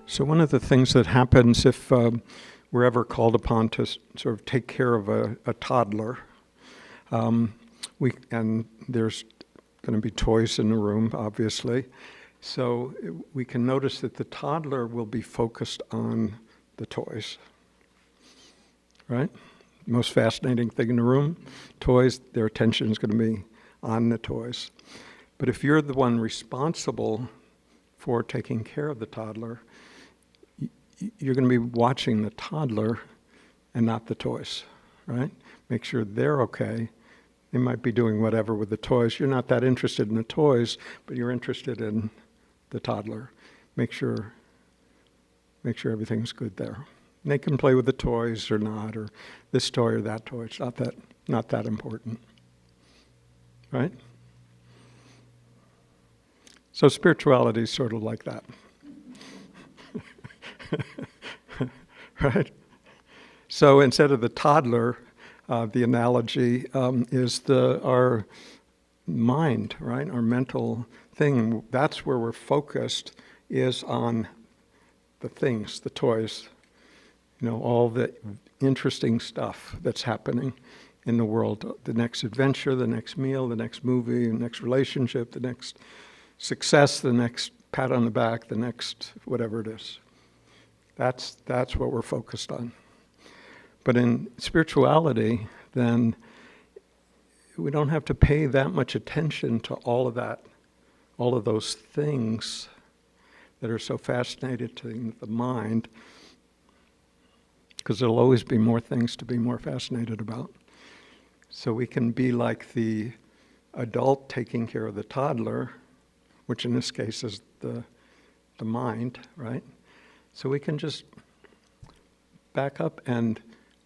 So one of the things that happens if we're ever called upon to sort of take care of a toddler, and there's going to be toys in the room, obviously, so we can notice that the toddler will be focused on the toys, right? Most fascinating thing in the room, toys, their attention is going to be on the toys. But if you're the one responsible for taking care of the toddler, you're going to be watching the toddler and not the toys, right? Make sure they're okay. They might be doing whatever with the toys. You're not that interested in the toys, but you're interested in the toddler. Make sure everything's good there. And they can play with the toys or not, or this toy or that toy. It's not that important, right? So spirituality is sort of like that. Right? So instead of the toddler, the analogy is our mind, right? Our mental thing. That's where we're focused, is on the things, the toys, all the interesting stuff that's happening in the world. The next adventure, the next meal, the next movie, the next relationship, the next success, the next pat on the back, the next whatever it is. That's what we're focused on. But in spirituality, then we don't have to pay that much attention to all of that, all of those things that are so fascinating to the mind, because there'll always be more things to be more fascinated about. So we can be like the adult taking care of the toddler, which in this case is the mind, right? So we can just back up and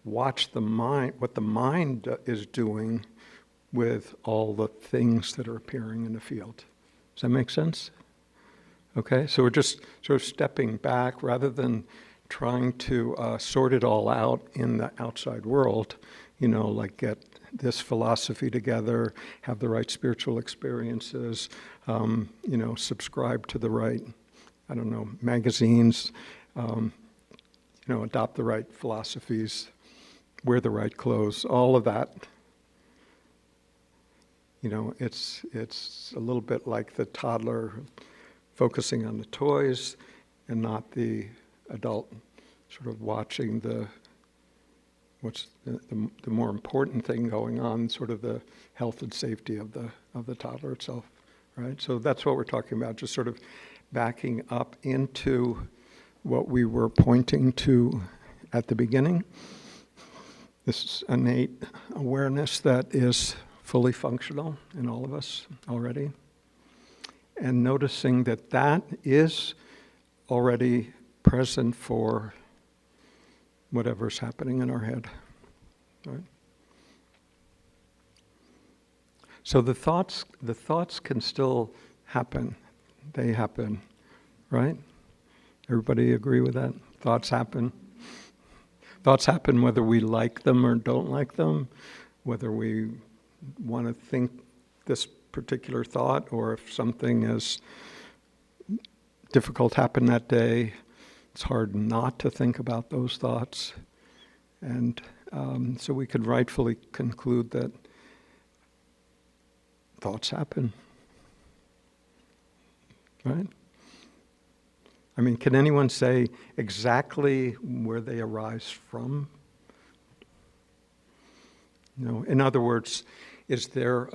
watch the mind, what the mind is doing with all the things that are appearing in the field. Does that make sense? Okay, so we're just sort of stepping back rather than trying to sort it all out in the outside world, like get this philosophy together, have the right spiritual experiences, subscribe to the right, magazines, adopt the right philosophies, wear the right clothes, all of that. It's a little bit like the toddler focusing on the toys and not the adult sort of watching what's the more important thing going on, sort of the health and safety of the toddler itself, right? So that's what we're talking about, just sort of backing up into what we were pointing to at the beginning, this innate awareness that is fully functional in all of us already, and noticing that is already present for whatever's happening in our head, right? So the thoughts can still happen. They happen, right? Everybody agree with that? Thoughts happen. Thoughts happen whether we like them or don't like them, whether we want to think this particular thought, or if something is difficult happened that day, it's hard not to think about those thoughts. And so we could rightfully conclude that thoughts happen, right? I mean, can anyone say exactly where they arise from? In other words, is there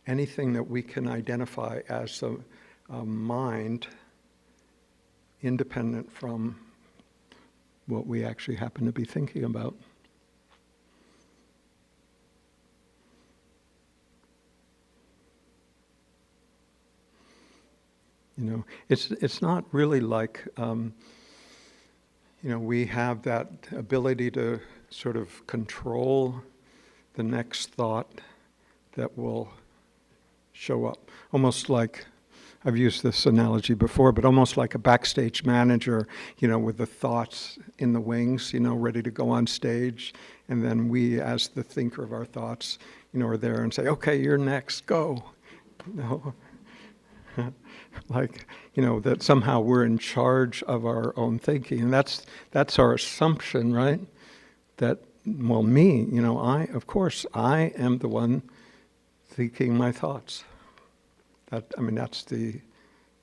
anything that we can identify as a mind independent from what we actually happen to be thinking about? It's not really like, we have that ability to sort of control the next thought that will show up. Almost like, I've used this analogy before, but almost like a backstage manager, with the thoughts in the wings, ready to go on stage. And then we, as the thinker of our thoughts, are there and say, okay, you're next, go. Like, that somehow we're in charge of our own thinking. And that's our assumption, right? That, well, me, I am the one thinking my thoughts. That's the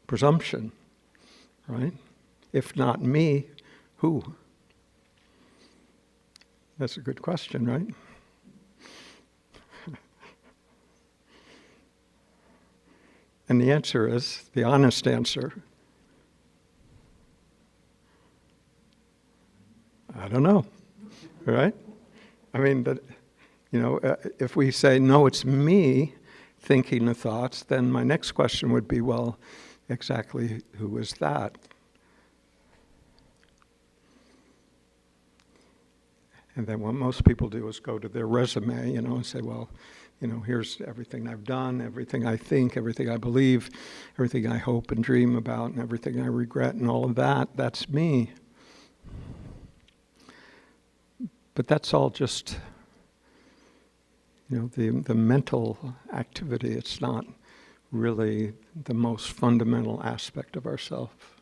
presumption, right? If not me, who? That's a good question, right? And the answer is, the honest answer, I don't know, right? If we say, no, it's me thinking the thoughts, then my next question would be, well, exactly who is that? And then what most people do is go to their resume, and say, well, here's everything I've done, everything I think, everything I believe, everything I hope and dream about, and everything I regret, and all of that, that's me. But that's all just, the mental activity. It's not really the most fundamental aspect of ourself.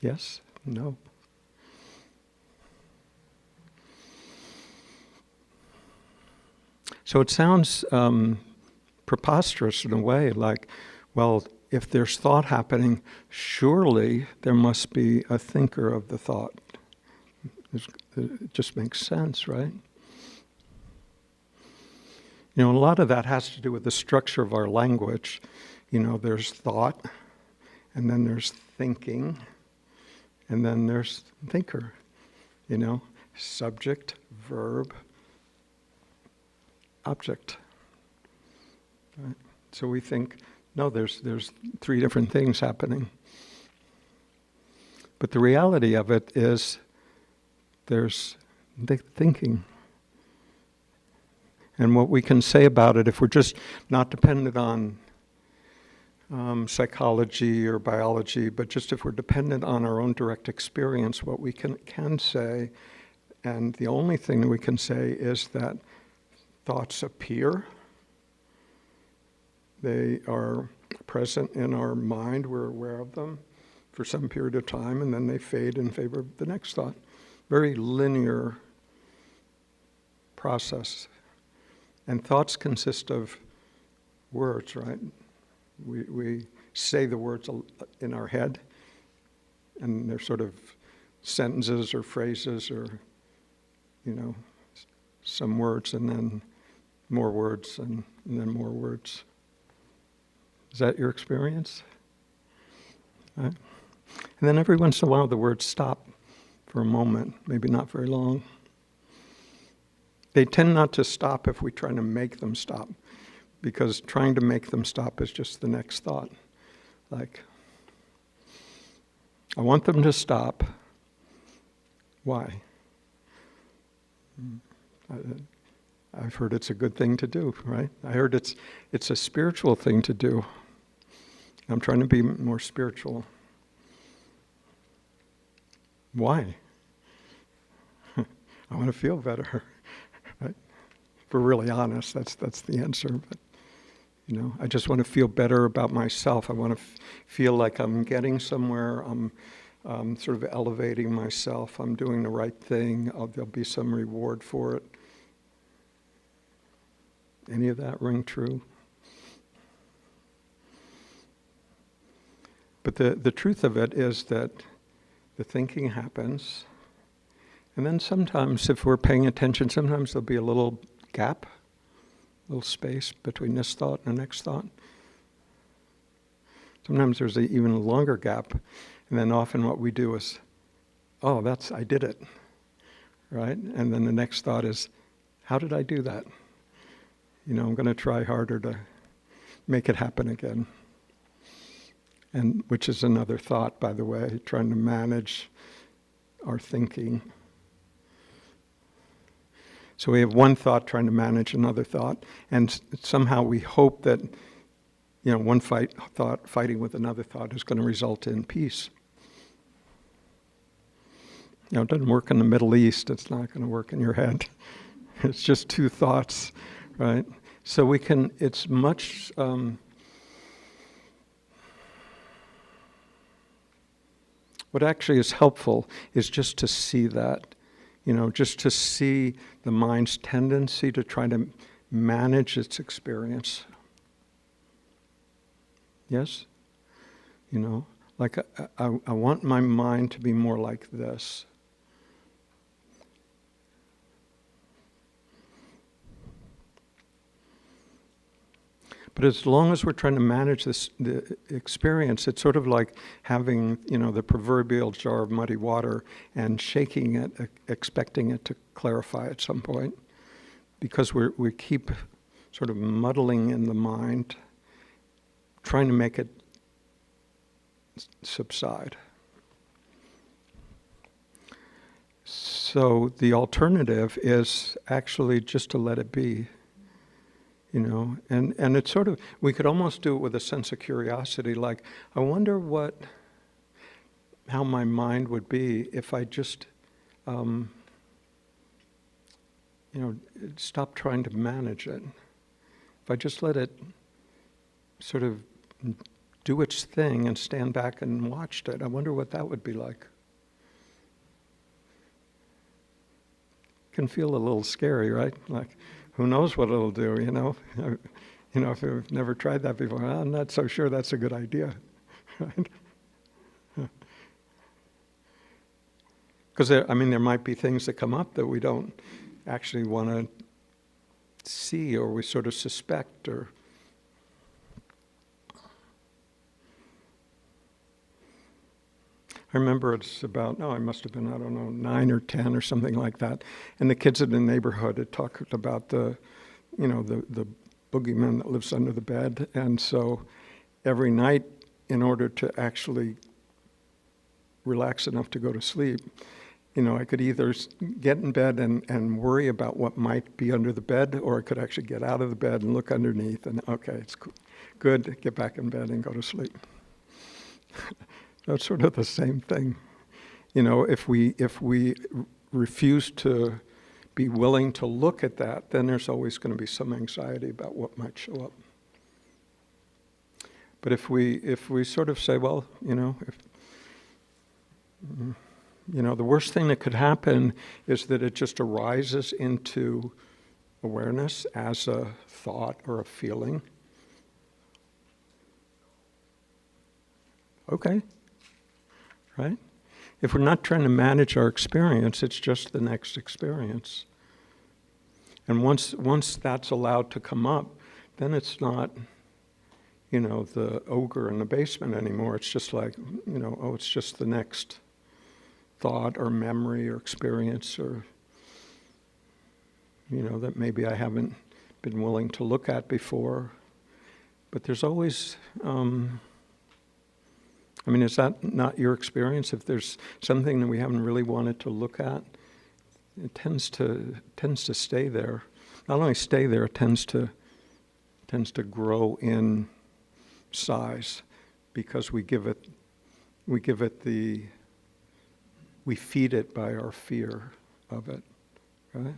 Yes? No? So it sounds preposterous in a way, like, well, if there's thought happening, surely there must be a thinker of the thought. It just makes sense, right? A lot of that has to do with the structure of our language. There's thought, and then there's thinking, and then there's thinker. Subject, verb, object. Right? So we think, no, there's three different things happening. But the reality of it is there's thinking. And what we can say about it, if we're just not dependent on psychology or biology, but just if we're dependent on our own direct experience, what we can say, and the only thing that we can say is that thoughts appear. They are present in our mind, we're aware of them for some period of time, and then they fade in favor of the next thought. Very linear process. And thoughts consist of words, right? We say the words in our head, and they're sort of sentences or phrases or, some words and then more words and then more words. Is that your experience? Right? And then every once in a while the words stop for a moment, maybe not very long. They tend not to stop if we try to make them stop, because trying to make them stop is just the next thought. Like, I want them to stop. Why? I've heard it's a good thing to do, right? I heard it's a spiritual thing to do. I'm trying to be more spiritual. Why? I want to feel better. Right? If we're really honest, that's the answer. But I just want to feel better about myself. I want to feel like I'm getting somewhere. I'm sort of elevating myself. I'm doing the right thing. There'll be some reward for it. Any of that ring true? But the truth of it is that the thinking happens, and then sometimes, if we're paying attention, sometimes there'll be a little gap, a little space between this thought and the next thought. Sometimes there's an even longer gap, and then often what we do is, oh, I did it, right? And then the next thought is, how did I do that? I'm going to try harder to make it happen again. And which is another thought, by the way, trying to manage our thinking. So we have one thought trying to manage another thought, and somehow we hope that one thought fighting with another thought is going to result in peace. It doesn't work in the Middle East. It's not going to work in your head. It's just two thoughts, right? So it's much, what actually is helpful is just to see that, just to see the mind's tendency to try to manage its experience. Yes? Like I want my mind to be more like this. But as long as we're trying to manage the experience, it's sort of like having, the proverbial jar of muddy water and shaking it, expecting it to clarify at some point. Because we keep sort of muddling in the mind, trying to make it subside. So the alternative is actually just to let it be. And it's sort of, we could almost do it with a sense of curiosity, like, I wonder how my mind would be if I just, stop trying to manage it. If I just let it sort of do its thing and stand back and watched it, I wonder what that would be like. Can feel a little scary, right? Like, who knows what it'll do, if you've never tried that before, I'm not so sure that's a good idea. Right? Because there might be things that come up that we don't actually want to see, or we sort of suspect, or I remember it's about, I must have been, 9 or 10 or something like that. And the kids in the neighborhood had talked about the boogeyman that lives under the bed. And so every night, in order to actually relax enough to go to sleep, I could either get in bed and worry about what might be under the bed, or I could actually get out of the bed and look underneath and, okay, it's good, get back in bed and go to sleep. That's sort of the same thing. If we refuse to be willing to look at that, then there's always going to be some anxiety about what might show up. But if we sort of say, well, the worst thing that could happen is that it just arises into awareness as a thought or a feeling. Okay. Right? If we're not trying to manage our experience, it's just the next experience. And once that's allowed to come up, then it's not, the ogre in the basement anymore. It's just like, it's just the next thought or memory or experience, or, that maybe I haven't been willing to look at before. But there's always... is that not your experience? If there's something that we haven't really wanted to look at, it tends to stay there. Not only stay there, it tends to grow in size, because we feed it by our fear of it, right?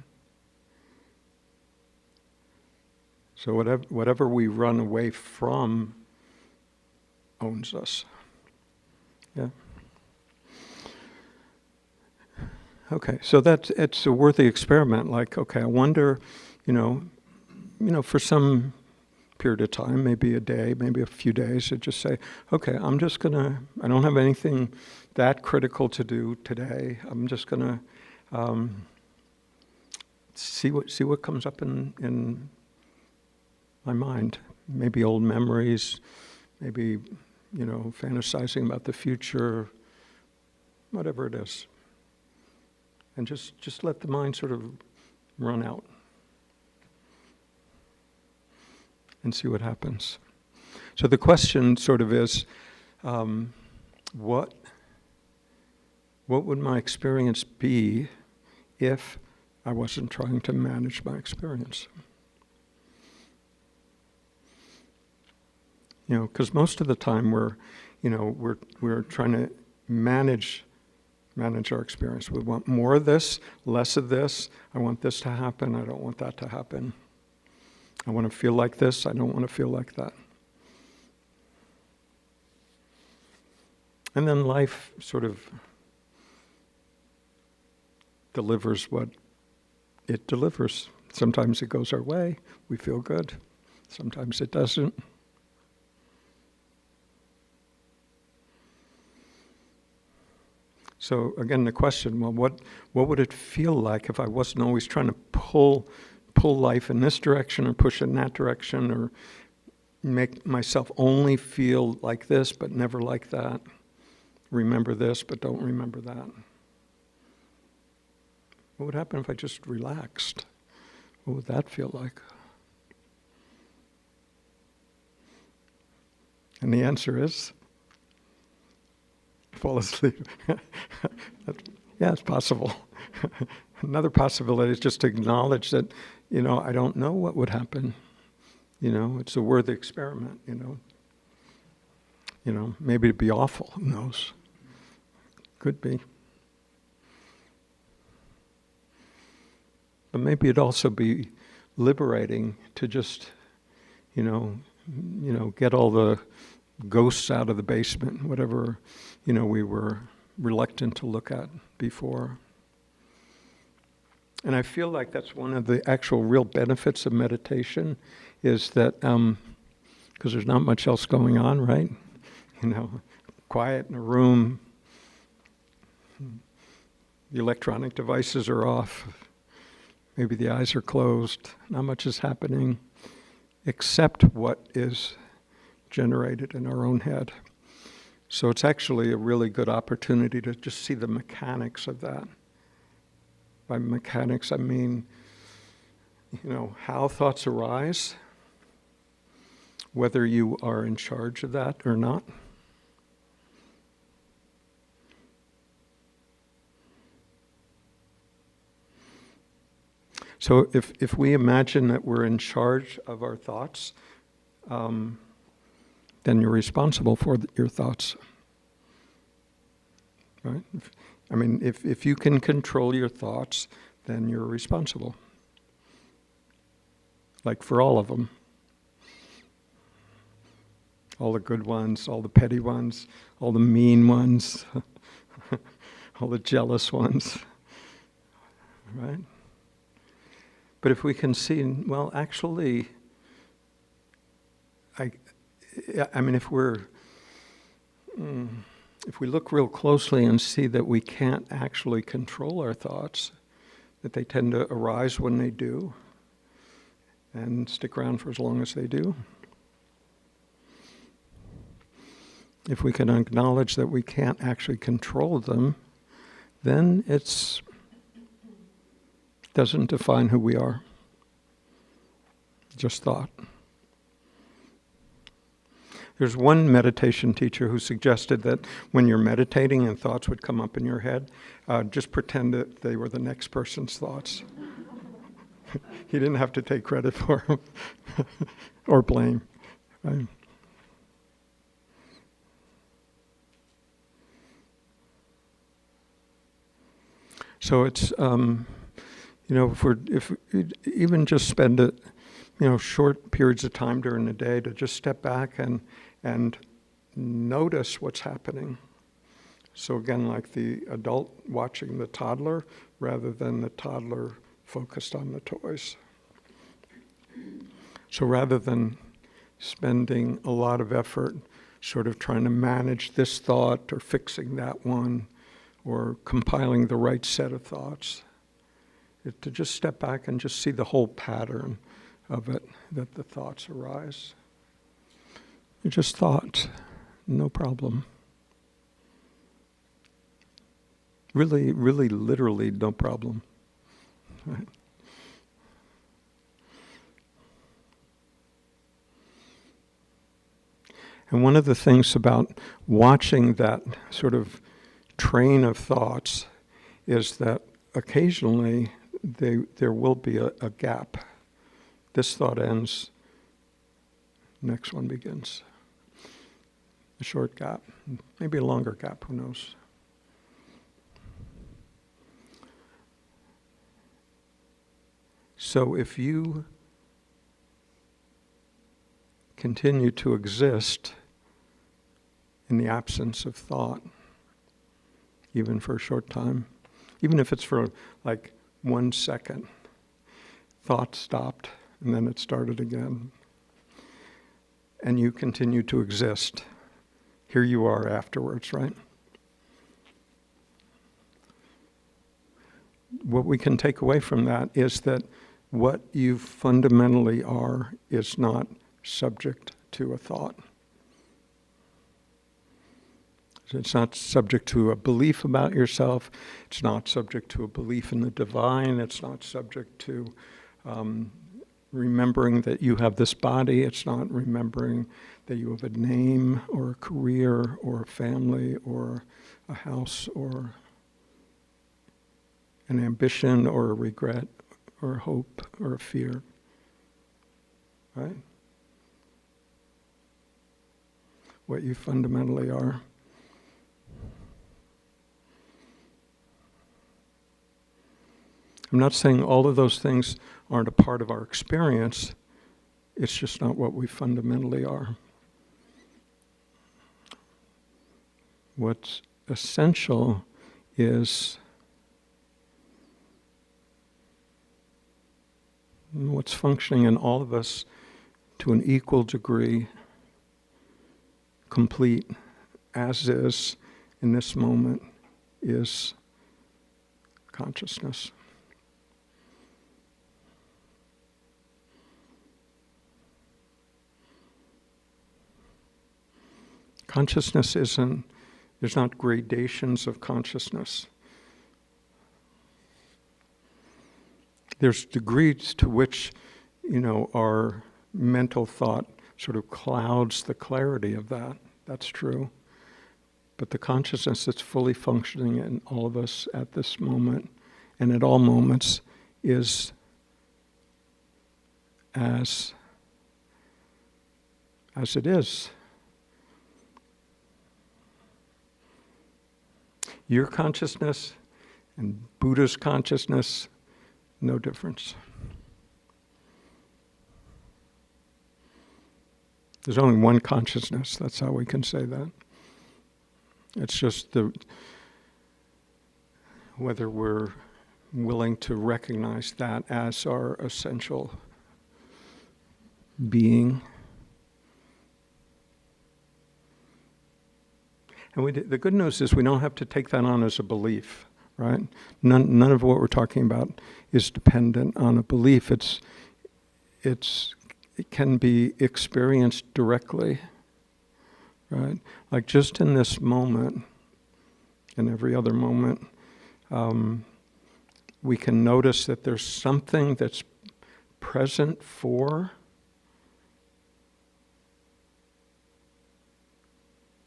So whatever we run away from owns us. Yeah. Okay, so it's a worthy experiment. Like, okay, I wonder, for some period of time, maybe a day, maybe a few days, to just say, okay, I don't have anything that critical to do today. I'm just gonna see what comes up in my mind. Maybe old memories, maybe fantasizing about the future, whatever it is. And just let the mind sort of run out and see what happens. So the question sort of is, what would my experience be if I wasn't trying to manage my experience? Because most of the time we're trying to manage our experience. We want more of this, less of this. I want this to happen. I don't want that to happen. I want to feel like this. I don't want to feel like that. And then life sort of delivers what it delivers. Sometimes it goes our way. We feel good. Sometimes it doesn't. So again, the question, well, what would it feel like if I wasn't always trying to pull life in this direction or push in that direction, or make myself only feel like this but never like that, remember this but don't remember that? What would happen if I just relaxed? What would that feel like? And the answer is, fall asleep. Yeah, it's possible. Another possibility is just to acknowledge that, I don't know what would happen. It's a worthy experiment, maybe it'd be awful, who knows? Could be. But maybe it'd also be liberating to just, get all the ghosts out of the basement, whatever, we were reluctant to look at before. And I feel like that's one of the actual real benefits of meditation, is that, because there's not much else going on, right? Quiet in a room, the electronic devices are off, maybe the eyes are closed, not much is happening except what is generated in our own head. So it's actually a really good opportunity to just see the mechanics of that. By mechanics, I mean, how thoughts arise, whether you are in charge of that or not. So if we imagine that we're in charge of our thoughts, then you're responsible for your thoughts. Right? If you can control your thoughts, then you're responsible. Like for all of them. All the good ones, all the petty ones, all the mean ones, all the jealous ones. Right? But if we can see, well, actually, if we look real closely and see that we can't actually control our thoughts, that they tend to arise when they do, and stick around for as long as they do. If we can acknowledge that we can't actually control them, then it doesn't define who we are. Just thought. There's one meditation teacher who suggested that when you're meditating and thoughts would come up in your head, just pretend that they were the next person's thoughts. He didn't have to take credit for them or blame. Right? So it's if we even just spend it, short periods of time during the day to just step back and notice what's happening. So again, like the adult watching the toddler rather than the toddler focused on the toys. So rather than spending a lot of effort sort of trying to manage this thought or fixing that one or compiling the right set of thoughts, to just step back and just see the whole pattern of it, that the thoughts arise. They're just thoughts, no problem. Really, really, literally no problem. Right? And one of the things about watching that sort of train of thoughts is that occasionally there will be a gap. This thought ends, next one begins. a short gap, maybe a longer gap, who knows? So if you continue to exist in the absence of thought, even for a short time, even if it's for like 1 second, thought stopped and then it started again, and you continue to exist, here you are afterwards, right? What we can take away from that is that what you fundamentally are is not subject to a thought. It's not subject to a belief about yourself. It's not subject to a belief in the divine. It's not subject to remembering that you have this body. It's not remembering that you have a name or a career or a family or a house or an ambition or a regret or a hope or a fear, right? What you fundamentally are. I'm not saying all of those things aren't a part of our experience. It's just not what we fundamentally are. What's essential is what's functioning in all of us to an equal degree, complete, as is in this moment, is consciousness. Consciousness there's not gradations of consciousness. There's degrees to which, our mental thought sort of clouds the clarity of that. That's true. But the consciousness that's fully functioning in all of us at this moment and at all moments is as it is. Your consciousness and Buddha's consciousness, no difference. There's only one consciousness, that's how we can say that. It's just whether we're willing to recognize that as our essential being. And the good news is we don't have to take that on as a belief, right? None of what we're talking about is dependent on a belief. It can be experienced directly, right? Like just in this moment and every other moment, we can notice that there's something that's present for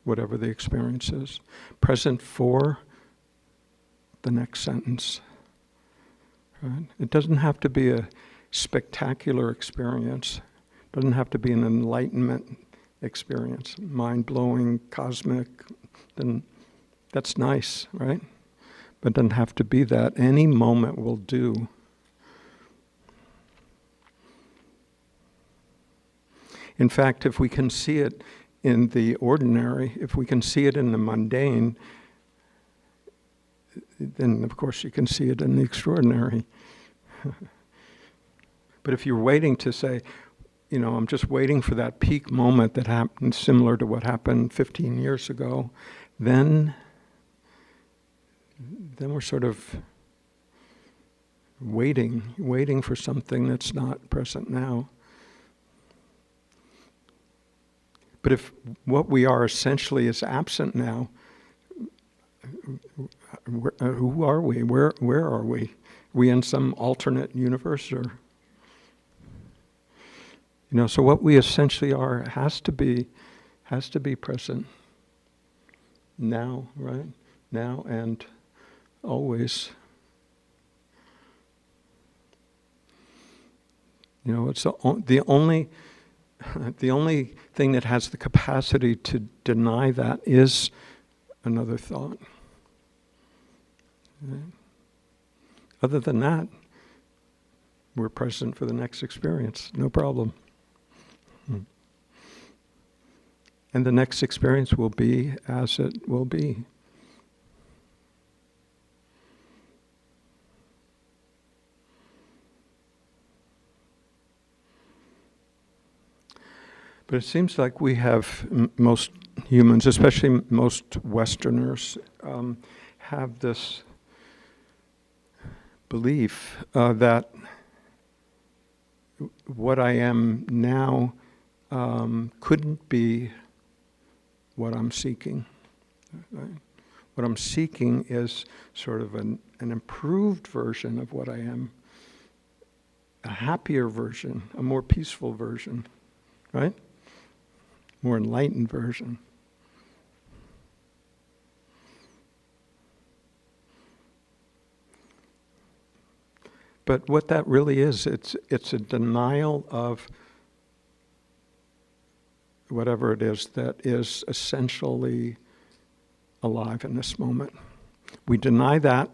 whatever the experience is, present for the next sentence. Right? It doesn't have to be a spectacular experience. It doesn't have to be an enlightenment experience, mind-blowing, cosmic. Then that's nice, right? But it doesn't have to be that. Any moment will do. In fact, if we can see it in the ordinary, if we can see it in the mundane, then of course you can see it in the extraordinary. But if you're waiting to say, I'm just waiting for that peak moment that happened similar to what happened 15 years ago, then we're sort of waiting for something that's not present now. But if what we are essentially is absent now, who are we? Where are we? Are we in some alternate universe? Or so what we essentially are has to be present now, right? Now and always. It's the only the only thing that has the capacity to deny that is another thought. Right? Other than that, we're present for the next experience, no problem. And the next experience will be as it will be. But it seems like we have, most humans, especially most Westerners, have this belief that what I am now couldn't be what I'm seeking. Right? What I'm seeking is sort of an improved version of what I am, a happier version, a more peaceful version, right? More enlightened version. But what that really is, it's a denial of whatever it is that is essentially alive in this moment. We deny that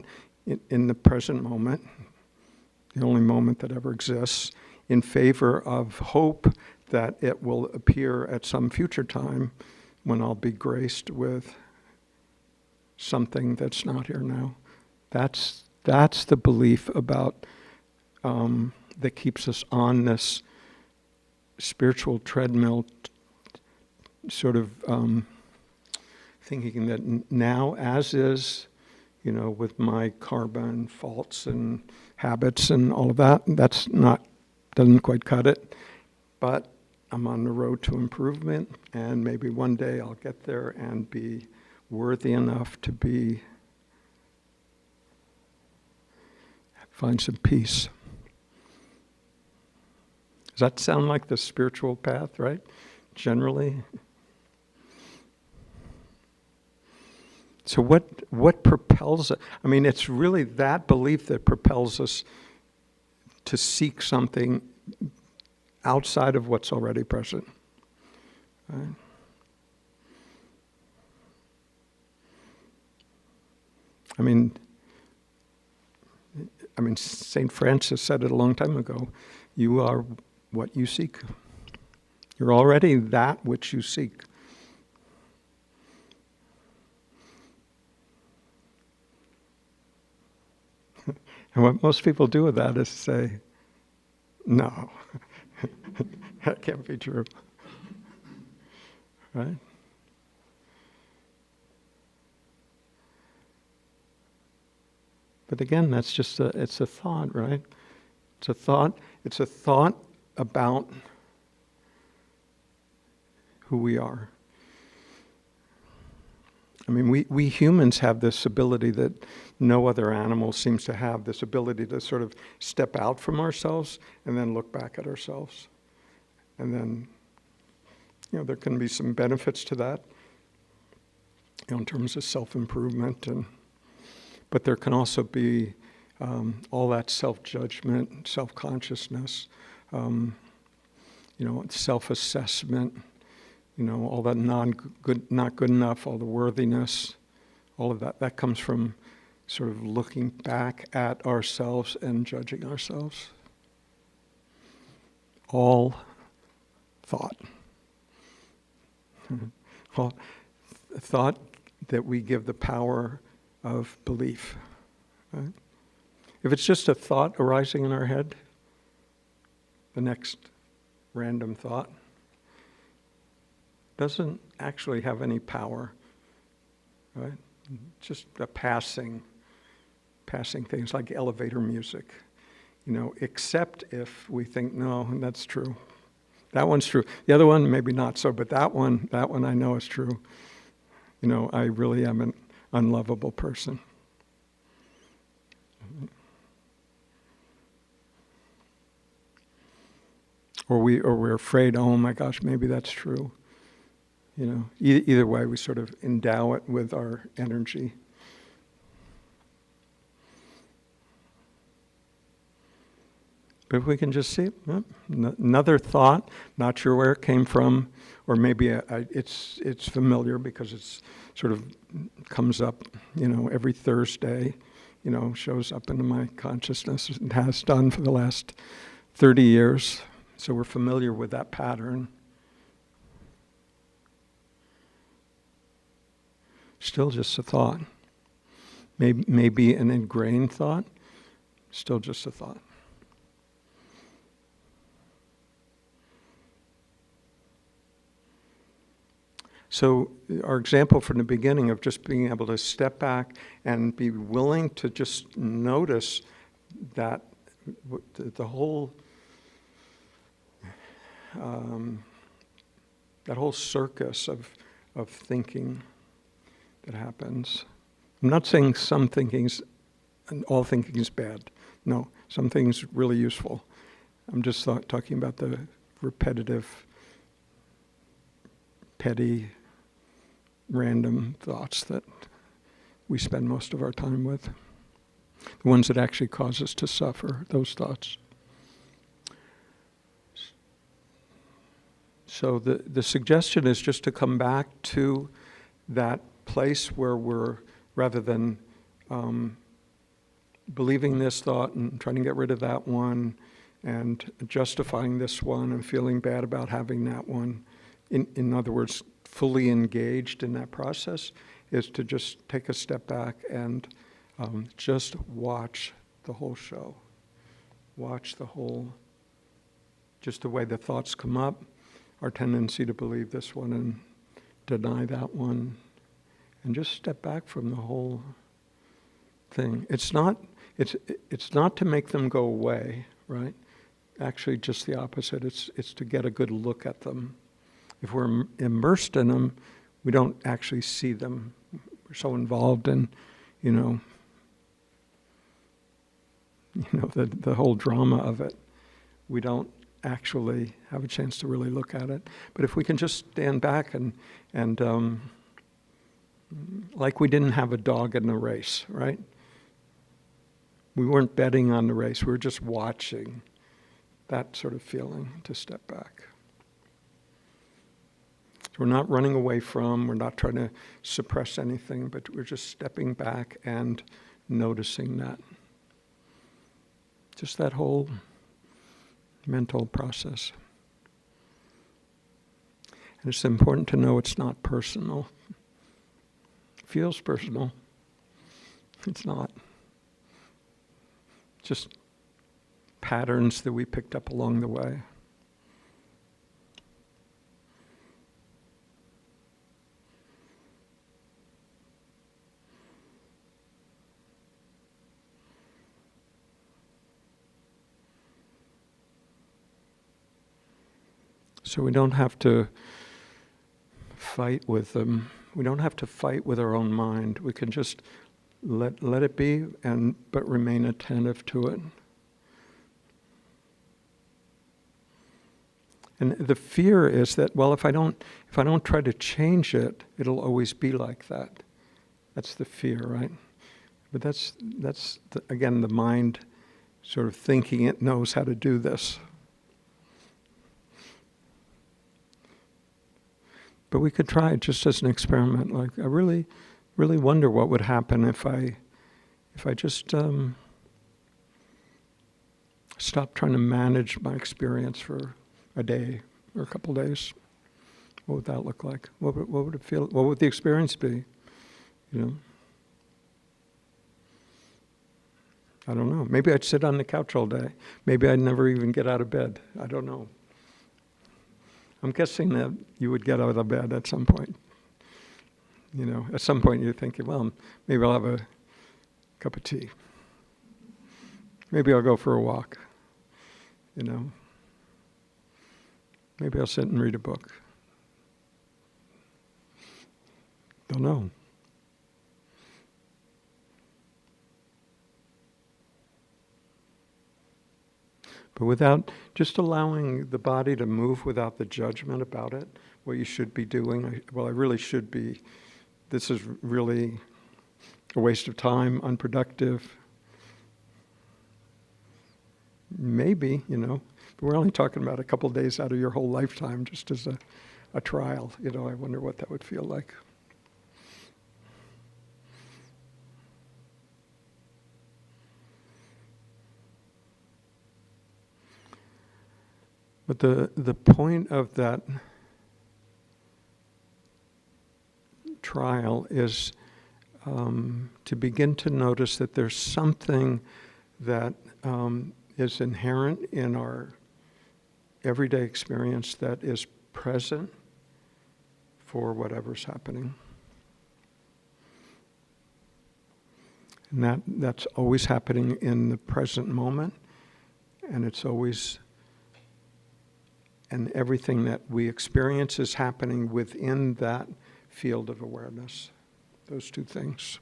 in the present moment, the only moment that ever exists, in favor of hope that it will appear at some future time when I'll be graced with something that's not here now. That's the belief about that keeps us on this spiritual treadmill, sort of thinking that now, as is, with my karma and faults and habits and all of that, doesn't quite cut it. But I'm on the road to improvement, and maybe one day I'll get there and be worthy enough to find some peace. Does that sound like the spiritual path, right? Generally. So what propels it? I mean, it's really that belief that propels us to seek something outside of what's already present. Right? I mean, St. Francis said it a long time ago. You are what you seek. You're already that which you seek. And what most people do with that is say, no, that can't be true. Right? But again, that's just it's a thought, right? It's a thought about who we are. I mean, we humans have this ability that no other animal seems to have, this ability to sort of step out from ourselves and then look back at ourselves. And then, there can be some benefits to that, in terms of self-improvement, but there can also be all that self-judgment, self-consciousness, self-assessment, all that not good enough, all the worthiness, all of that comes from sort of looking back at ourselves and judging ourselves. All thought. All thought that we give the power of belief. Right? If it's just a thought arising in our head, the next random thought doesn't actually have any power, right? Just a passing things like elevator music, except if we think, no, that's true. That one's true. The other one, maybe not so, but that one I know is true. I really am an unlovable person. Or we're afraid, oh my gosh, maybe that's true. Either way, we sort of endow it with our energy. But if we can just see another thought, not sure where it came from, or maybe it's familiar because it's sort of comes up, every Thursday, shows up into my consciousness and has done for the last 30 years. So we're familiar with that pattern. Still just a thought. Maybe an ingrained thought, still just a thought. So our example from the beginning of just being able to step back and be willing to just notice that the whole that whole circus of thinking that happens. I'm not saying some thinking's and all thinking is bad. No, some things really useful. I'm just talking about the repetitive, petty, random thoughts that we spend most of our time with. The ones that actually cause us to suffer, those thoughts. So the suggestion is just to come back to that place where we're, rather than believing this thought and trying to get rid of that one and justifying this one and feeling bad about having that one, in other words, fully engaged in that process, is to just take a step back and just watch the whole show. Watch the whole, just the way the thoughts come up, our tendency to believe this one and deny that one, and just step back from the whole thing. It's not to make them go away, right? Actually, just the opposite. It's to get a good look at them. If we're immersed in them, we don't actually see them. We're so involved in, the whole drama of it. We don't actually have a chance to really look at it. But if we can just stand back and like we didn't have a dog in the race, right? We weren't betting on the race. We were just watching. That sort of feeling, to step back. We're not running away from, we're not trying to suppress anything, but we're just stepping back and noticing that. Just that whole mental process. And it's important to know it's not personal. It feels personal. It's not. Just patterns that we picked up along the way. So we don't have to fight with them. We don't have to fight with our own mind. We can just let it be, but remain attentive to it. And the fear is that, well, if I don't try to change it, it'll always be like that. That's the fear, right? But that's again, the mind sort of thinking it knows how to do this. But we could try it just as an experiment. Like, I really, really wonder what would happen if I just stopped trying to manage my experience for a day or a couple days. What would that look like? What would it feel? What would the experience be? I don't know. Maybe I'd sit on the couch all day. Maybe I'd never even get out of bed. I don't know. I'm guessing that you would get out of bed at some point. At some point you're thinking, well, maybe I'll have a cup of tea. Maybe I'll go for a walk. Maybe I'll sit and read a book. Don't know. But without just allowing the body to move without the judgment about it, what you should be doing, I really should be, this is really a waste of time, unproductive, maybe, we're only talking about a couple days out of your whole lifetime just as a trial. I wonder what that would feel like. But the point of that trial is to begin to notice that there's something that is inherent in our everyday experience that is present for whatever's happening. And that's always happening in the present moment, and it's always, and everything that we experience is happening within that field of awareness. Those two things.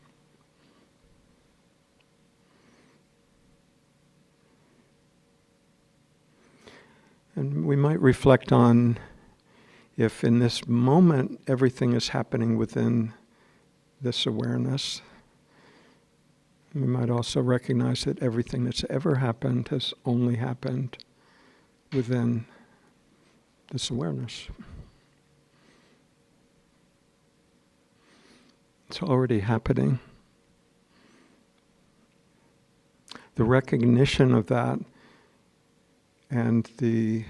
And we might reflect on if in this moment everything is happening within this awareness. We might also recognize that everything that's ever happened has only happened within this awareness. It's already happening. The recognition of that and the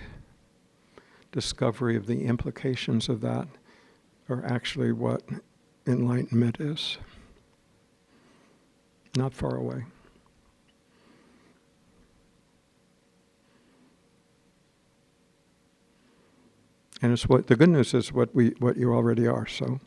discovery of the implications of that are actually what enlightenment is. Not far away. And it's what the good news is what you already are. So